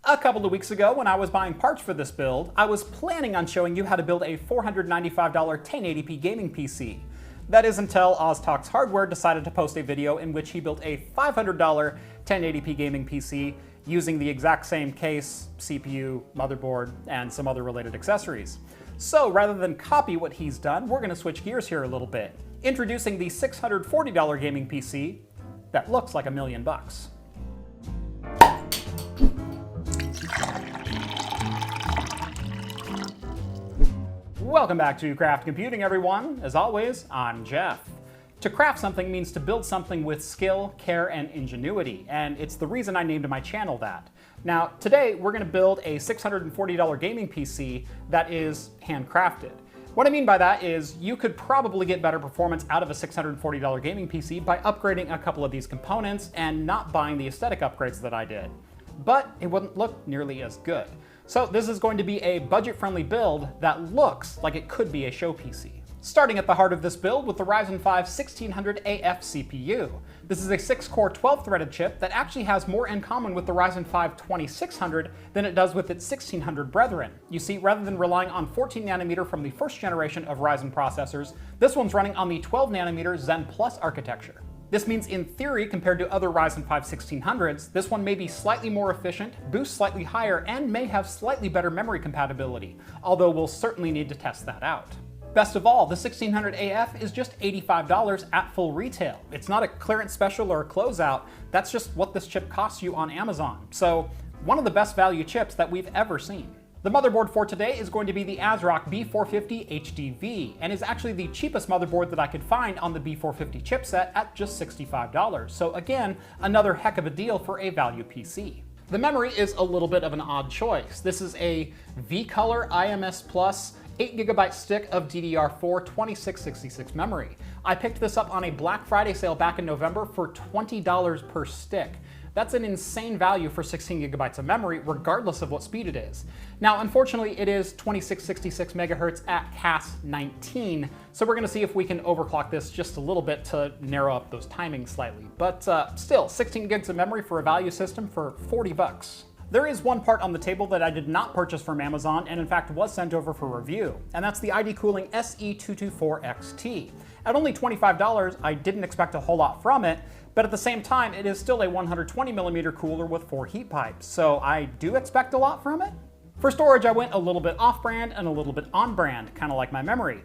A couple of weeks ago, when I was buying parts for this build, I was planning on showing you how to build a $495 1080p gaming PC. That is until OzTalks Hardware decided to post a video in which he built a $500 1080p gaming PC using the exact same case, CPU, motherboard, and some other related accessories. So rather than copy what he's done, we're going to switch gears here a little bit, introducing the $640 gaming PC that looks like $1 million. Welcome back to Craft Computing, everyone. As always, I'm Jeff. To craft something means to build something with skill, care, and ingenuity, and it's the reason I named my channel that. Now, today we're going to build a $640 gaming PC that is handcrafted. What I mean by that is you could probably get better performance out of a $640 gaming PC by upgrading a couple of these components and not buying the aesthetic upgrades that I did. But it wouldn't look nearly as good. So this is going to be a budget-friendly build that looks like it could be a show PC. Starting at the heart of this build with the Ryzen 5 1600AF CPU. This is a 6-core 12-threaded chip that actually has more in common with the Ryzen 5 2600 than it does with its 1600 brethren. You see, rather than relying on 14 nanometer from the first generation of Ryzen processors, this one's running on the 12 nanometer Zen Plus architecture. This means, in theory, compared to other Ryzen 5 1600s, this one may be slightly more efficient, boost slightly higher, and may have slightly better memory compatibility, although we'll certainly need to test that out. Best of all, the 1600AF is just $85 at full retail. It's not a clearance special or a closeout, that's just what this chip costs you on Amazon. So, one of the best value chips that we've ever seen. The motherboard for today is going to be the ASRock B450 HDV, and is actually the cheapest motherboard that I could find on the B450 chipset at just $65. So again, another heck of a deal for a value PC. The memory is a little bit of an odd choice. This is a V-Color IMS Plus 8GB stick of DDR4 2666 memory. I picked this up on a Black Friday sale back in November for $20 per stick. That's an insane value for 16 GB of memory, regardless of what speed it is. Now, unfortunately, it is 2666 MHz at CAS 19, so we're going to see if we can overclock this just a little bit to narrow up those timings slightly. But still, 16 gigs of memory for a value system for 40 bucks. There is one part on the table that I did not purchase from Amazon and in fact was sent over for review, and that's the ID Cooling SE224XT. At only $25, I didn't expect a whole lot from it, but at the same time, it is still a 120mm cooler with 4 heat pipes, so I do expect a lot from it. For storage, I went a little bit off-brand and a little bit on-brand, kind of like my memory.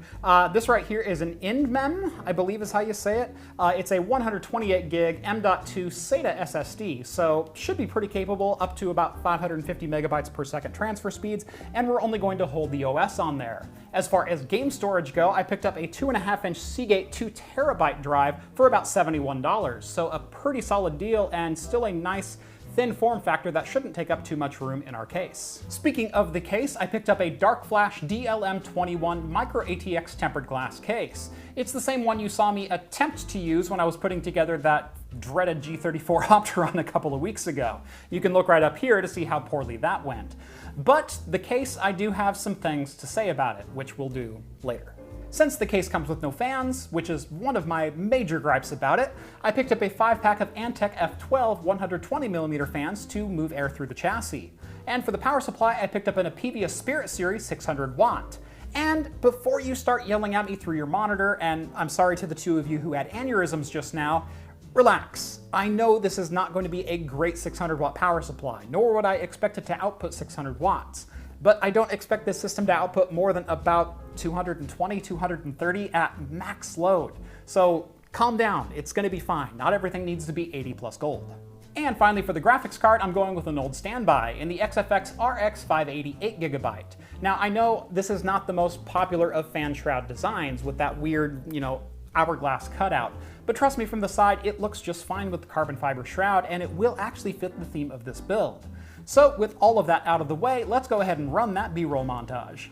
This right here is an IndMem, I believe is how you say it. It's a 128 gig M.2 SATA SSD, so should be pretty capable, up to about 550 megabytes per second transfer speeds, and we're only going to hold the OS on there. As far as game storage go, I picked up a 2.5-inch Seagate 2TB drive for about $71, so a pretty solid deal and still a nice thin form factor that shouldn't take up too much room in our case. Speaking of the case, I picked up a Dark Flash DLM21 Micro ATX tempered glass case. It's the same one you saw me attempt to use when I was putting together that dreaded G34 Opteron a couple of weeks ago. You can look right up here to see how poorly that went. But the case, I do have some things to say about it, which we'll do later. Since the case comes with no fans, which is one of my major gripes about it, I picked up a 5-pack of Antec F12 120mm fans to move air through the chassis. And for the power supply, I picked up an Apevia Spirit Series 600 watt. And before you start yelling at me through your monitor, and I'm sorry to the two of you who had aneurysms just now, relax. I know this is not going to be a great 600 watt power supply, nor would I expect it to output 600 watts. But I don't expect this system to output more than about 220, 230 at max load. So calm down, it's going to be fine. Not everything needs to be 80 plus gold. And finally, for the graphics card, I'm going with an old standby in the XFX RX 580 8GB. Now, I know this is not the most popular of fan shroud designs with that weird, hourglass cutout, but trust me, from the side, it looks just fine with the carbon fiber shroud, and it will actually fit the theme of this build. So with all of that out of the way, let's go ahead and run that B-roll montage.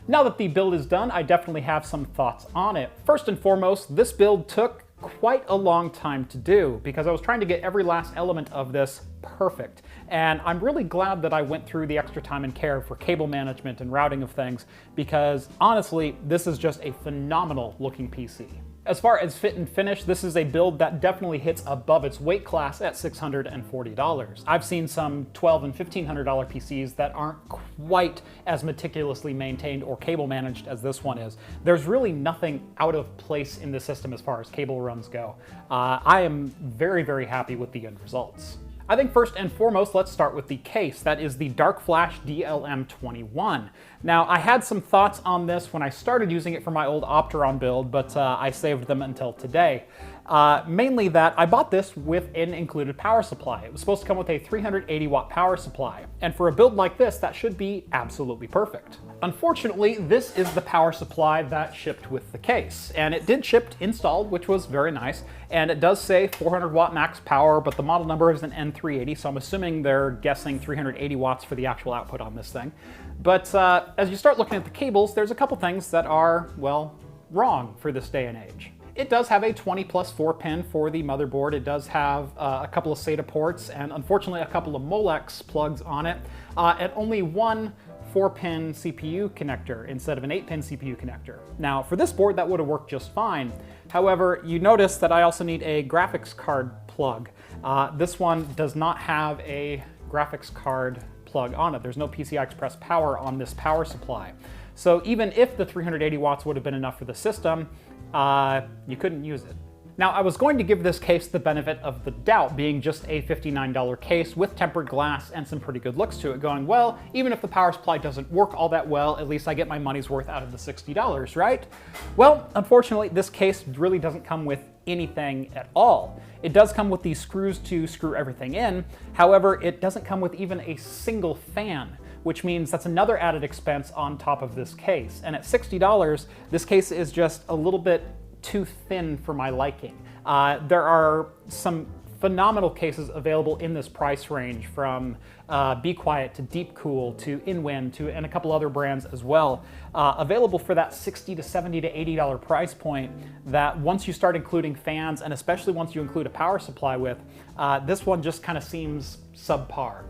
Now that the build is done, I definitely have some thoughts on it. First and foremost, this build took quite a long time to do because I was trying to get every last element of this perfect. And I'm really glad that I went through the extra time and care for cable management and routing of things because honestly, this is just a phenomenal looking PC. As far as fit and finish, this is a build that definitely hits above its weight class at $640. I've seen some $1,200 and $1,500 PCs that aren't quite as meticulously maintained or cable managed as this one is. There's really nothing out of place in the system as far as cable runs go. I am very, very happy with the end results. I think first and foremost, let's start with the case. That is the Dark Flash DLM21. Now, I had some thoughts on this when I started using it for my old Opteron build, but I saved them until today. Mainly that I bought this with an included power supply. It was supposed to come with a 380 watt power supply, and for a build like this, that should be absolutely perfect. Unfortunately, this is the power supply that shipped with the case, and it did ship installed, which was very nice, and it does say 400 watt max power, but the model number is an N380, so I'm assuming they're guessing 380 watts for the actual output on this thing. But as you start looking at the cables, there's a couple things that are, well, wrong for this day and age. It does have a 20+4 pin for the motherboard. It does have a couple of SATA ports and unfortunately a couple of Molex plugs on it, and only one 4-pin CPU connector instead of an 8-pin CPU connector. Now for this board that would have worked just fine. However, you notice that I also need a graphics card plug. This one does not have a graphics card plug on it. There's no PCI Express power on this power supply. So even if the 380 watts would have been enough for the system, you couldn't use it. Now, I was going to give this case the benefit of the doubt, being just a $59 case with tempered glass and some pretty good looks to it, going, well, even if the power supply doesn't work all that well, at least I get my money's worth out of the $60, right? Well, unfortunately, this case really doesn't come with anything at all. It does come with these screws to screw everything in. However, it doesn't come with even a single fan, which means that's another added expense on top of this case. And at $60, this case is just a little bit too thin for my liking. There are some phenomenal cases available in this price range, from Be Quiet to Deep Cool to InWind and a couple other brands as well, available for that $60 to $70 to $80 price point that once you start including fans, and especially once you include a power supply with, this one just kind of seems subpar.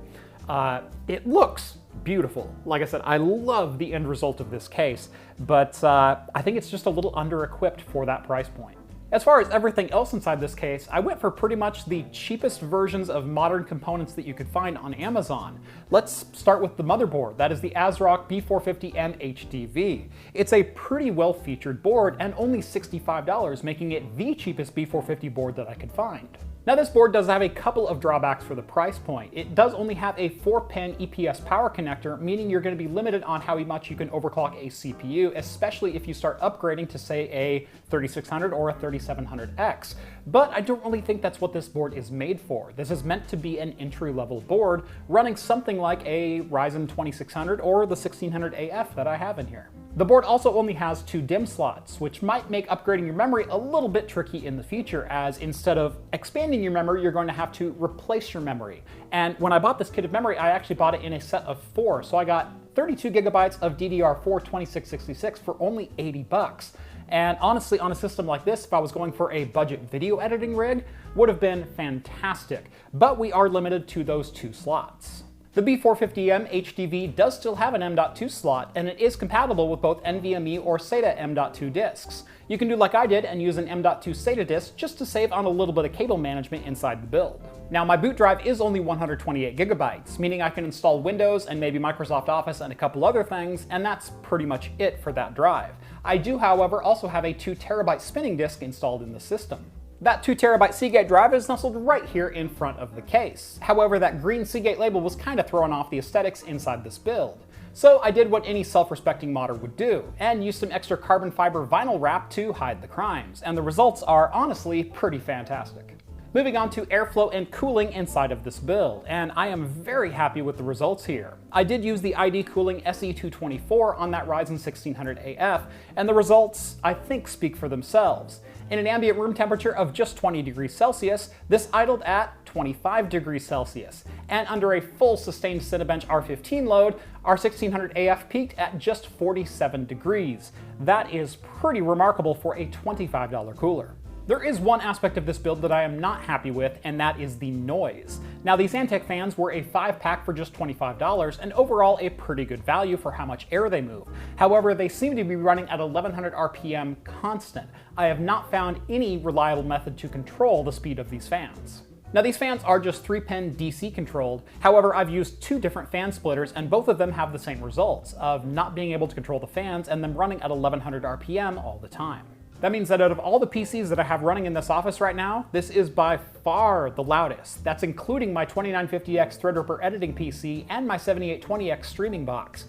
It looks beautiful. Like I said, I love the end result of this case, but I think it's just a little under-equipped for that price point. As far as everything else inside this case, I went for pretty much the cheapest versions of modern components that you could find on Amazon. Let's start with the motherboard. That is the ASRock B450M HDV. It's a pretty well-featured board and only $65, making it the cheapest B450 board that I could find. Now this board does have a couple of drawbacks for the price point. It does only have a 4-pin EPS power connector, meaning you're going to be limited on how much you can overclock a CPU, especially if you start upgrading to say a 3600 or a 3700X. But I don't really think that's what this board is made for. This is meant to be an entry-level board running something like a Ryzen 2600 or the 1600AF that I have in here. The board also only has 2 DIMM slots, which might make upgrading your memory a little bit tricky in the future, as instead of expanding your memory, you're going to have to replace your memory. And when I bought this kit of memory, I actually bought it in a set of 4, so I got 32 gigabytes of DDR4 2666 for only $80. And honestly, on a system like this, if I was going for a budget video editing rig, would have been fantastic. But we are limited to those 2 slots. The B450M HDV does still have an M.2 slot, and it is compatible with both NVMe or SATA M.2 disks. You can do like I did and use an M.2 SATA disk just to save on a little bit of cable management inside the build. Now my boot drive is only 128 gigabytes, meaning I can install Windows and maybe Microsoft Office and a couple other things, and that's pretty much it for that drive. I do, however, also have a 2 terabyte spinning disk installed in the system. That 2 terabyte Seagate drive is nestled right here in front of the case. However, that green Seagate label was kind of throwing off the aesthetics inside this build. So I did what any self-respecting modder would do, and used some extra carbon fiber vinyl wrap to hide the crimes, and the results are honestly pretty fantastic. Moving on to airflow and cooling inside of this build, and I am very happy with the results here. I did use the ID Cooling SE224 on that Ryzen 1600 AF, and the results, I think, speak for themselves. In an ambient room temperature of just 20 degrees Celsius, this idled at 25 degrees Celsius. And under a full sustained Cinebench R15 load, our 1600 AF peaked at just 47 degrees. That is pretty remarkable for a $25 cooler. There is one aspect of this build that I am not happy with, and that is the noise. Now, these Antec fans were a 5-pack for just $25, and overall a pretty good value for how much air they move. However, they seem to be running at 1100 RPM constant. I have not found any reliable method to control the speed of these fans. Now, these fans are just 3-pin DC controlled. However, I've used 2 different fan splitters, and both of them have the same results of not being able to control the fans and them running at 1100 RPM all the time. That means that out of all the PCs that I have running in this office right now, this is by far the loudest. That's including my 2950X Threadripper editing PC and my 7820X streaming box.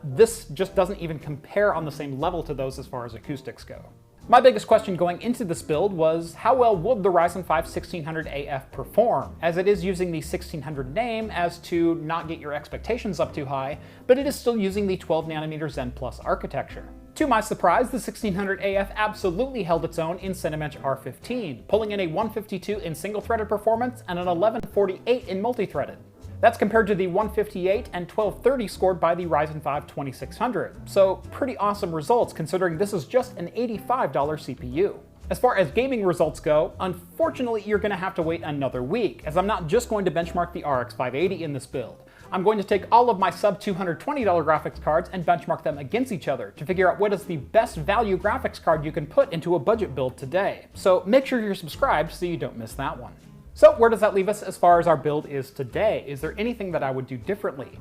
This just doesn't even compare on the same level to those as far as acoustics go. My biggest question going into this build was how well would the Ryzen 5 1600 AF perform, as it is using the 1600 name as to not get your expectations up too high, but it is still using the 12nm Zen Plus architecture. To my surprise, the 1600 AF absolutely held its own in Cinebench R15, pulling in a 152 in single-threaded performance and an 1148 in multi-threaded. That's compared to the 158 and 1230 scored by the Ryzen 5 2600, so pretty awesome results considering this is just an $85 CPU. As far as gaming results go, unfortunately you're going to have to wait another week, as I'm not just going to benchmark the RX 580 in this build. I'm going to take all of my sub-$220 graphics cards and benchmark them against each other to figure out what is the best value graphics card you can put into a budget build today. So make sure you're subscribed so you don't miss that one. So where does that leave us as far as our build is today? Is there anything that I would do differently?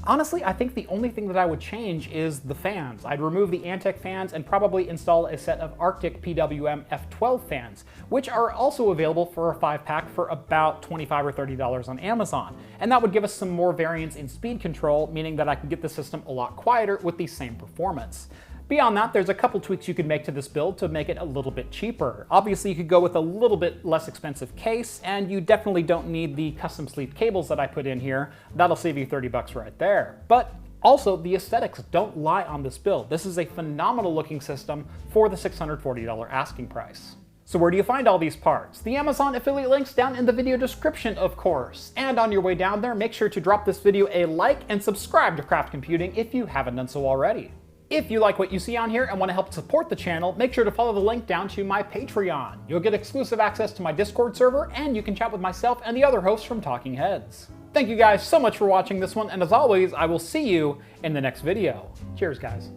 Honestly, I think the only thing that I would change is the fans. I'd remove the Antec fans and probably install a set of Arctic PWM F12 fans, which are also available for a 5-pack for about $25 or $30 on Amazon. And that would give us some more variance in speed control, meaning that I can get the system a lot quieter with the same performance. Beyond that, there's a couple tweaks you could make to this build to make it a little bit cheaper. Obviously, you could go with a little bit less expensive case, and you definitely don't need the custom sleeved cables that I put in here. That'll save you 30 bucks right there. But also, the aesthetics don't lie on this build. This is a phenomenal looking system for the $640 asking price. So where do you find all these parts? The Amazon affiliate links down in the video description, of course. And on your way down there, make sure to drop this video a like and subscribe to Craft Computing if you haven't done so already. If you like what you see on here and want to help support the channel, make sure to follow the link down to my Patreon. You'll get exclusive access to my Discord server, and you can chat with myself and the other hosts from Talking Heads. Thank you guys so much for watching this one, and as always, I will see you in the next video. Cheers, guys.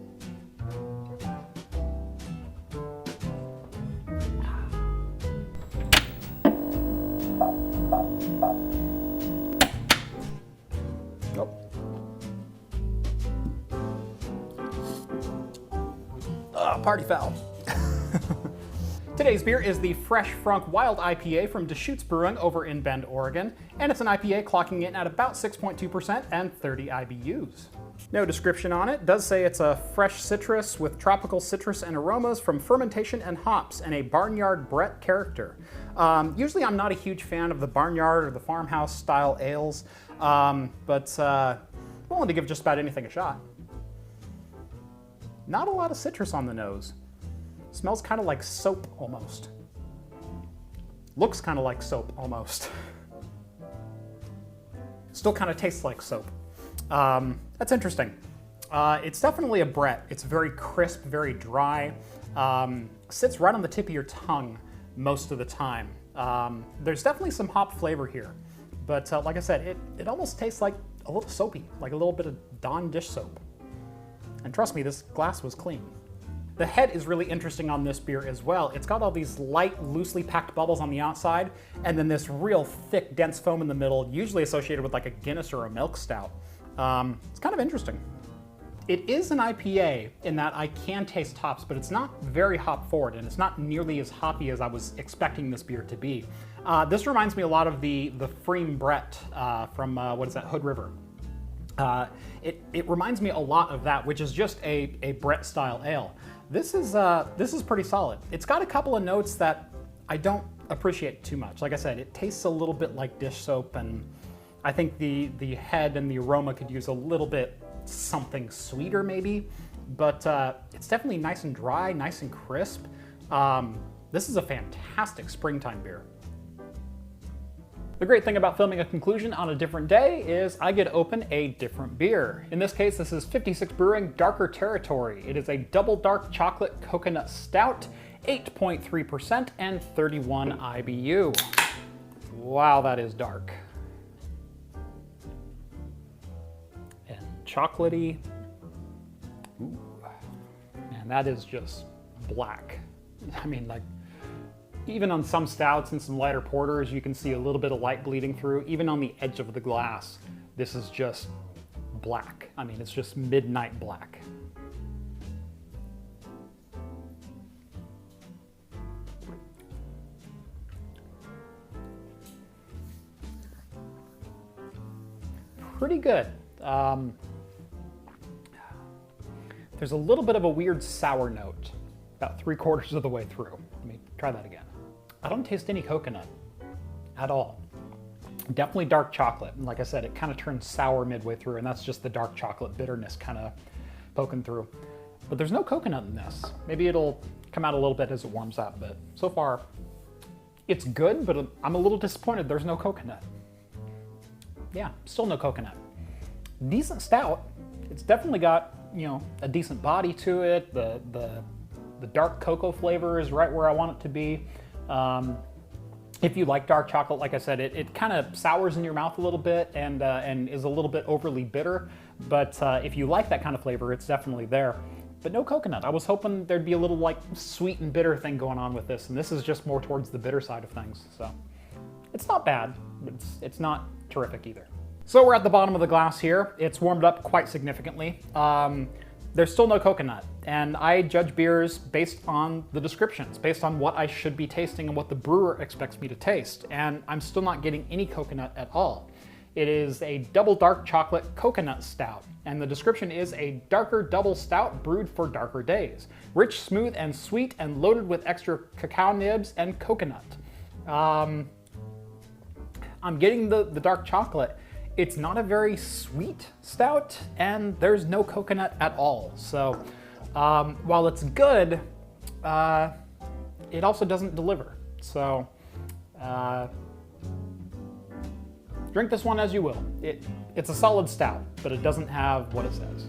Party foul. Today's beer is the Fresh Funk Wild IPA from Deschutes Brewing over in Bend, Oregon, and it's an IPA clocking in at about 6.2% and 30 IBUs. No description on it. Does say it's a fresh citrus with tropical citrus and aromas from fermentation and hops and a barnyard Bret character. Usually I'm not a huge fan of the barnyard or the farmhouse style ales, but willing to give just about anything a shot. Not a lot of citrus on the nose. Smells kind of like soap almost. Looks kind of like soap almost. Still kind of tastes like soap. That's interesting. It's definitely a Bret. It's very crisp, very dry. Sits right on the tip of your tongue most of the time. There's definitely some hop flavor here. But like I said, it almost tastes like a little soapy, like a little bit of Dawn dish soap. And trust me, this glass was clean. The head is really interesting on this beer as well. It's got all these light, loosely packed bubbles on the outside, and then this real thick, dense foam in the middle, usually associated with like a Guinness or a milk stout. It's kind of interesting. It is an IPA in that I can taste hops, but it's not very hop forward, and it's not nearly as hoppy as I was expecting this beer to be. This reminds me a lot of the Freem Bret from, what is that, Hood River. It reminds me a lot of that, which is just a Bret style ale. This is pretty solid. It's got a couple of notes that I don't appreciate it too much. Like I said, it tastes a little bit like dish soap, and I think the head and the aroma could use a little bit something sweeter maybe, but it's definitely nice and dry, nice and crisp. This is a fantastic springtime beer. The great thing about filming a conclusion on a different day is I get to open a different beer. In this case, this is 56 Brewing Darker Territory. It is a double dark chocolate coconut stout, 8.3% and 31 IBU. Wow, that is dark. And chocolatey. Ooh. Man, that is just black. I mean, like, even on some stouts and some lighter porters, you can see a little bit of light bleeding through. Even on the edge of the glass, this is just black. I mean, it's just midnight black. Pretty good. There's a little bit of a weird sour note about 3/4 of the way through. Let me try that again. I don't taste any coconut at all. Definitely dark chocolate. And like I said, it kind of turns sour midway through, and that's just the dark chocolate bitterness kind of poking through. But there's no coconut in this. Maybe it'll come out a little bit as it warms up, but so far it's good, but I'm a little disappointed there's no coconut. Yeah, still no coconut. Decent stout. It's definitely got, you know, a decent body to it. The dark cocoa flavor is right where I want it to be. If you like dark chocolate, like I said, it kind of sours in your mouth a little bit and is a little bit overly bitter. But if you like that kind of flavor, it's definitely there. But no coconut. I was hoping there'd be a little like sweet and bitter thing going on with this, and this is just more towards the bitter side of things. So it's not bad, but it's not terrific either. So we're at the bottom of the glass here. It's warmed up quite significantly. There's still no coconut, and I judge beers based on the descriptions, based on what I should be tasting and what the brewer expects me to taste, and I'm still not getting any coconut at all. It is a double dark chocolate coconut stout, and the description is a darker double stout brewed for darker days. Rich, smooth, and sweet, and loaded with extra cacao nibs and coconut. I'm getting the dark chocolate. It's not a very sweet stout, and there's no coconut at all. So while it's good, it also doesn't deliver. So drink this one as you will. It's a solid stout, but it doesn't have what it says.